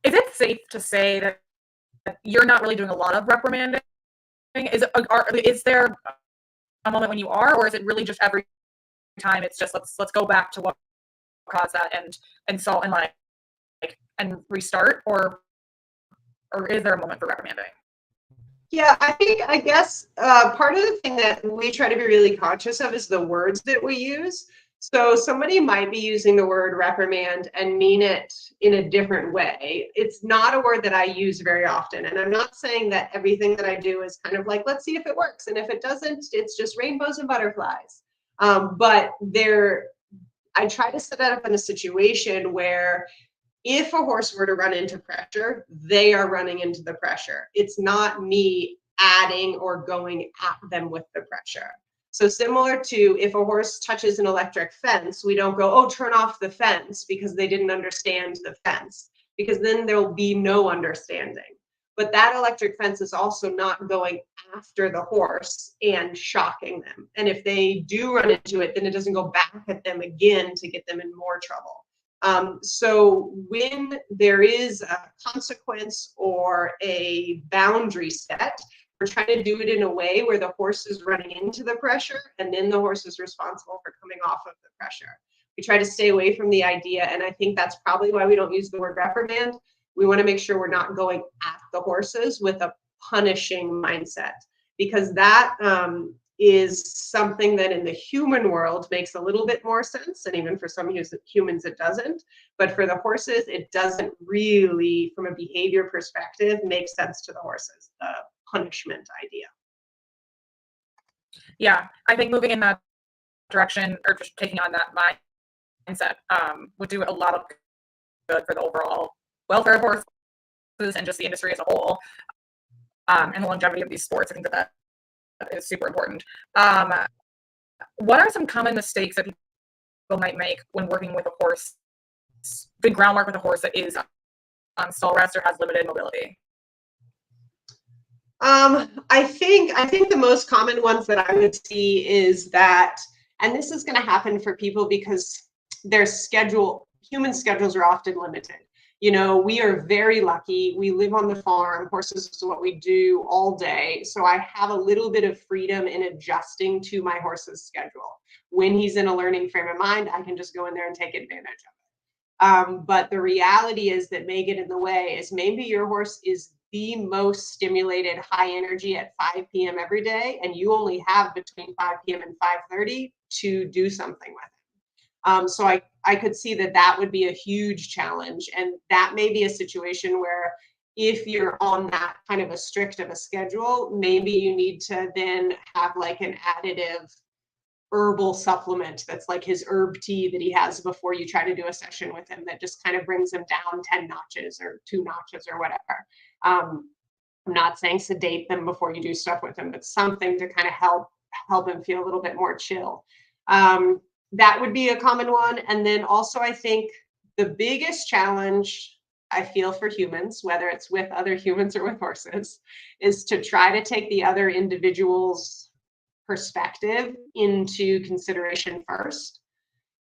Is it safe to say that you're not really doing a lot of reprimanding? Is there a moment when you are, or is it really just every time it's just let's go back to what caused that and restart, or is there a moment for reprimanding? Yeah, I guess part of the thing that we try to be really conscious of is the words that we use. So somebody might be using the word reprimand and mean it in a different way. It's not a word that I use very often. And I'm not saying that everything that I do is kind of like, let's see if it works. And if it doesn't, it's just rainbows and butterflies. But I try to set that up in a situation where if a horse were to run into pressure, they are running into the pressure. It's not me adding or going at them with the pressure. So similar to if a horse touches an electric fence, we don't go, oh, turn off the fence because they didn't understand the fence, because then there'll be no understanding. But that electric fence is also not going after the horse and shocking them. And if they do run into it, then it doesn't go back at them again to get them in more trouble. So when there is a consequence or a boundary set, we're trying to do it in a way where the horse is running into the pressure and then the horse is responsible for coming off of the pressure. We try to stay away from the idea, and I think that's probably why we don't use the word reprimand. We want to make sure we're not going at the horses with a punishing mindset, because that is something that in the human world makes a little bit more sense. And even for some humans, it doesn't. But for the horses, it doesn't really, from a behavior perspective, make sense to the horses, the punishment idea. Yeah, I think moving in that direction or just taking on that mindset would do a lot of good for the overall welfare of horses and just the industry as a whole, and the longevity of these sports. I think that is super important. What are some common mistakes that people might make when working with a horse, doing groundwork with a horse that is on stall rest or has limited mobility? I think the most common ones that I would see is that, and this is going to happen for people because human schedules are often limited. We are very lucky. We live on the farm. Horses is what we do all day. So I have a little bit of freedom in adjusting to my horse's schedule. When he's in a learning frame of mind, I can just go in there and take advantage of it. But the reality is that may get in the way is maybe your horse is the most stimulated high energy at 5 p.m. every day, and you only have between 5 p.m. and 5:30 to do something with it. So I could see that would be a huge challenge. And that may be a situation where if you're on that kind of a strict of a schedule, maybe you need to then have like an additive herbal supplement that's like his herb tea that he has before you try to do a session with him that just kind of brings him down 10 notches or 2 notches or whatever. I'm not saying sedate them before you do stuff with them, but something to kind of help him feel a little bit more chill. That would be a common one. And then also I think the biggest challenge I feel for humans, whether it's with other humans or with horses, is to try to take the other individual's perspective into consideration first.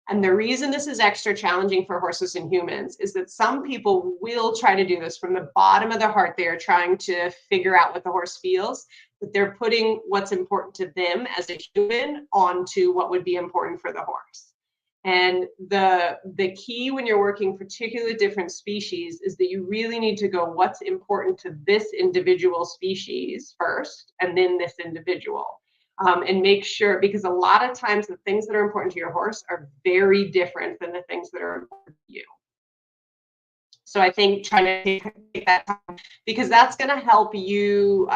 And the reason this is extra challenging for horses and humans is that some people will try to do this from the bottom of their heart. They are trying to figure out what the horse feels, but they're putting what's important to them as a human onto what would be important for the horse. And the key when you're working particularly different species is that you really need to go, what's important to this individual species first, and then this individual. And make sure, because a lot of times the things that are important to your horse are very different than the things that are important to you. So I think trying to take that time, because that's going to help you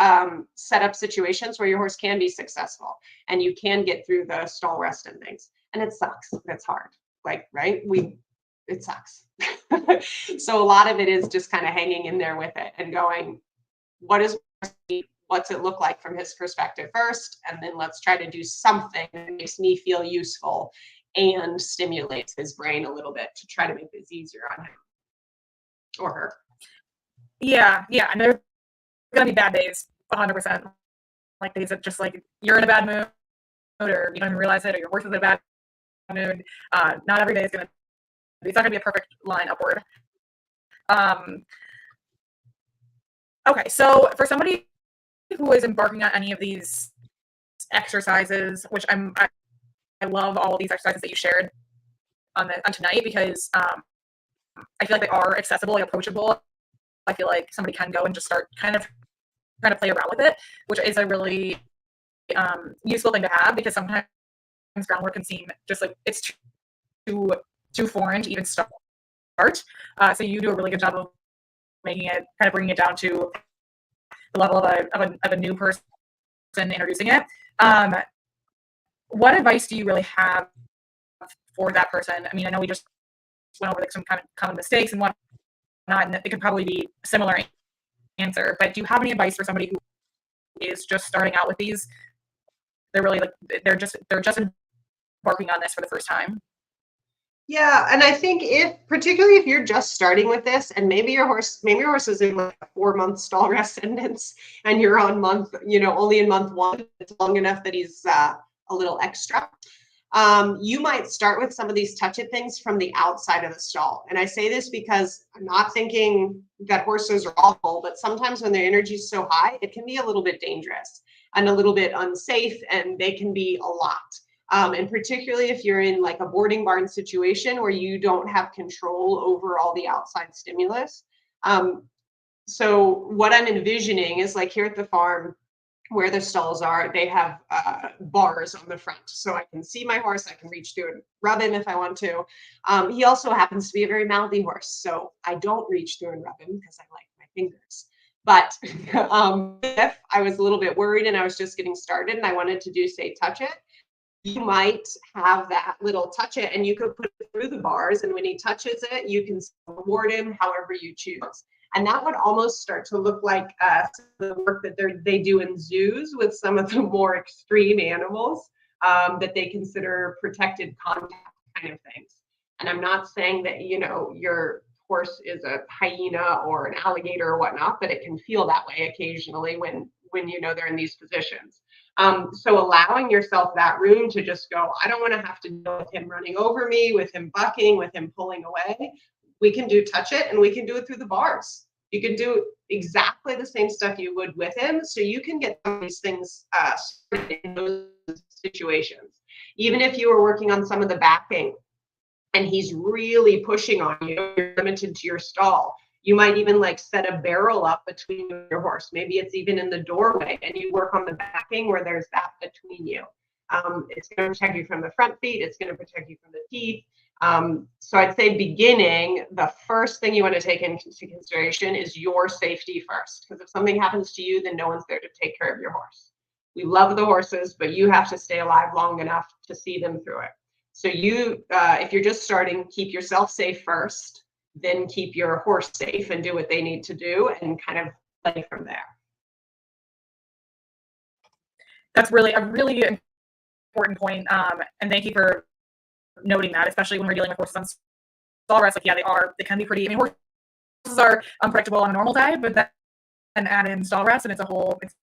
set up situations where your horse can be successful and you can get through the stall rest and things. And it sucks. It's hard. Like, right? It sucks. So a lot of it is just kind of hanging in there with it and going, what's it look like from his perspective first? And then let's try to do something that makes me feel useful and stimulates his brain a little bit to try to make this easier on him or her. Yeah. And there's going to be bad days, 100%. Like days that just like you're in a bad mood or you don't even realize it, or your horse is in a bad mood. Not every day is going to, it's not going to be a perfect line upward. Okay. So for somebody who is embarking on any of these exercises, which I love all of these exercises that you shared on tonight, because I feel like they are accessible and approachable. I feel like somebody can go and just start kind of trying to play around with it, which is a really useful thing to have, because sometimes groundwork can seem just like it's too foreign to even start. So you do a really good job of making it, kind of bringing it down to the level of a new person introducing it. What advice do you really have for that person? I mean, I know we just went over like some kind of common mistakes and whatnot, and it could probably be a similar answer, but do you have any advice for somebody who is just starting out with these? They're really like, they're just embarking on this for the first time. Yeah, and I think particularly if you're just starting with this, and maybe your horse is in like a 4-month stall rest sentence, and you're on only in month 1, it's long enough that he's a little extra. You might start with some of these touch-it things from the outside of the stall. And I say this because I'm not thinking that horses are awful, but sometimes when their energy is so high, it can be a little bit dangerous and a little bit unsafe, and they can be a lot. And particularly if you're in like a boarding barn situation where you don't have control over all the outside stimulus. So what I'm envisioning is like here at the farm where the stalls are, they have bars on the front. So I can see my horse, I can reach through and rub him if I want to. He also happens to be a very mouthy horse. So I don't reach through and rub him because I like my fingers. But if I was a little bit worried and I was just getting started and I wanted to do, say, touch it, you might have that little touch it and you could put it through the bars, and when he touches it, you can reward him however you choose. And that would almost start to look like the work that they do in zoos with some of the more extreme animals that they consider protected contact kind of things. And I'm not saying that, your horse is a hyena or an alligator or whatnot, but it can feel that way occasionally when they're in these positions. So allowing yourself that room to just go, I don't want to have to deal with him running over me, with him bucking, with him pulling away. We can do touch it, and we can do it through the bars. You can do exactly the same stuff you would with him. So you can get these things started in those situations. Even if you were working on some of the backing and he's really pushing on you, you're limited to your stall. You might even like set a barrel up between your horse. Maybe it's even in the doorway, and you work on the backing where there's that between you. It's going to protect you from the front feet. It's going to protect you from the teeth. So I'd say beginning, the first thing you want to take into consideration is your safety first. Because if something happens to you, then no one's there to take care of your horse. We love the horses, but you have to stay alive long enough to see them through it. So if you're just starting, keep yourself safe first. Then keep your horse safe and do what they need to do, and kind of play from there. That's really a really important point. And thank you for noting that, especially when we're dealing with horses on stall rest. Like, yeah, they can be pretty, horses are unpredictable on a normal day, but then add in stall rest and it's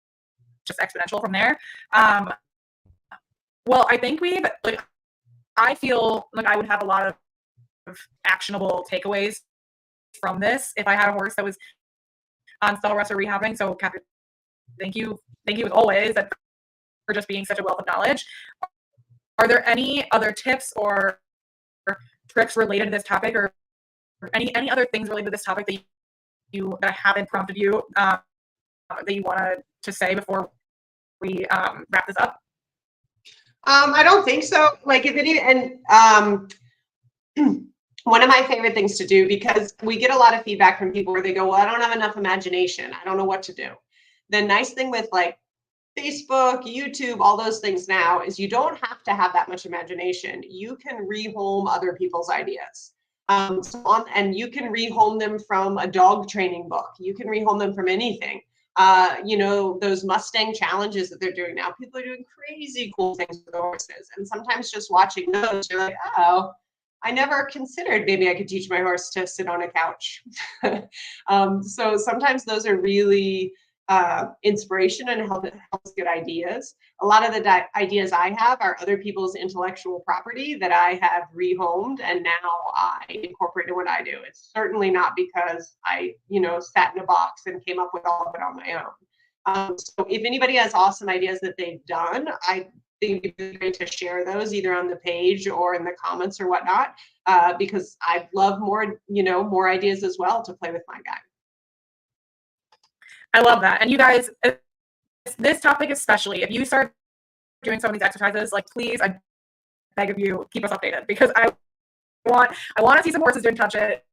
just exponential from there. Well, I think I feel like I would have a lot of actionable takeaways from this if I had a horse that was on stall rest or rehabbing. So Kathy, thank you as always for just being such a wealth of knowledge. Are there any other tips or tricks related to this topic, or any other things related to this topic that I haven't prompted you that you wanted to say before we wrap this up? I don't think so. Like if any, and one of my favorite things to do, because we get a lot of feedback from people where they go, well, I don't have enough imagination. I don't know what to do. The nice thing with like Facebook, YouTube, all those things now is you don't have to have that much imagination. You can rehome other people's ideas. And you can rehome them from a dog training book. You can rehome them from anything. Those Mustang challenges that they're doing now, people are doing crazy cool things with the horses. And sometimes just watching those, you're like, oh, I never considered maybe I could teach my horse to sit on a couch. So sometimes those are really inspiration and help us get ideas. A lot of the ideas I have are other people's intellectual property that I have rehomed and now I incorporate in what I do. It's certainly not because I, sat in a box and came up with all of it on my own. So if anybody has awesome ideas that they've done, I think it'd be great to share those either on the page or in the comments or whatnot, because I'd love more ideas as well to play with my guy. I love that. And you guys, this topic especially, if you start doing some of these exercises, like please, I beg of you, keep us updated because I want to see some horses doing touch it.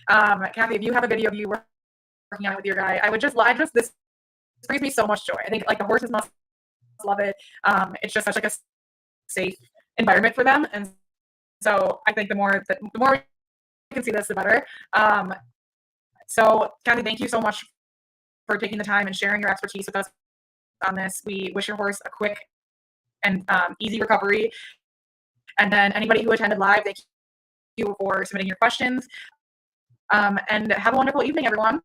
Kathy, if you have a video of you working on it with your guy, this brings me so much joy. I think like the horses must love it. It's just such like a safe environment for them. And so I think the more we can see this, the better. So Kathy, thank you so much for taking the time and sharing your expertise with us on this. We wish your horse a quick and easy recovery. And then anybody who attended live, thank you for submitting your questions. And have a wonderful evening, everyone.